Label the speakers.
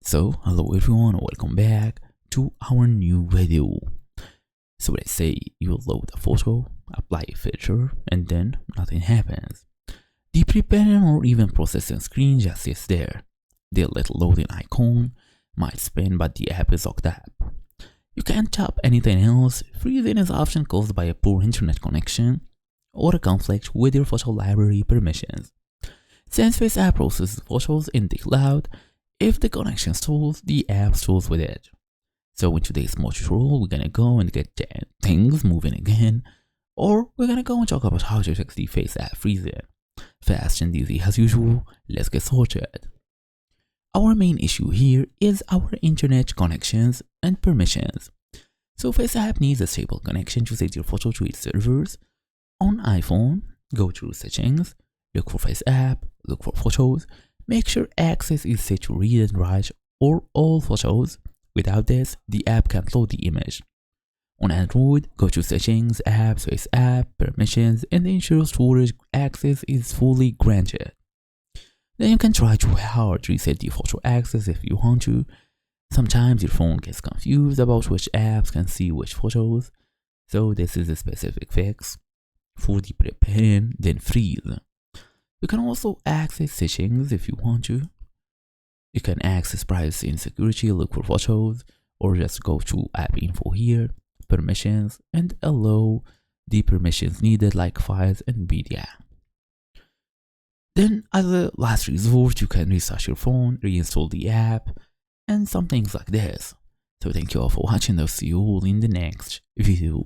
Speaker 1: Hello everyone, welcome back to our new video. So let's say you load a photo, apply a filter, and then nothing happens. The preparing or even processing screen just sits there. The little loading icon might spin, but the app is locked up. You can't tap anything else. Freezing is often caused by a poor internet connection or a conflict with your photo library permissions. Since FaceApp processes photos in the cloud, if the connection stalls, the app stalls with it. So in today's tutorial, we're gonna go and get things moving again, or we're gonna go and talk about how to fix the FaceApp Freezing. Fast and easy as usual, let's get started. Our main issue here is our internet connections and permissions. So FaceApp needs a stable connection to send your photo to its servers. On iPhone, go to settings, look for FaceApp, look for photos, make sure access is set to read and write or all photos. Without this, the app can't load the image. On Android, go to settings, apps, FaceApp, permissions, and ensure storage access is fully granted. Then you can try to hard reset the photo access if you want to. Sometimes your phone gets confused about which apps can see which photos, so this is a specific fix for the preparing then freeze. You can also access settings if you want to. You can access privacy and security, look for photos, or just go to app info here, permissions, and allow the permissions needed like files and media. Then as a last resort, you can restart your phone, reinstall the app, and some things like this. So thank you all for watching. I'll see you all in the next video.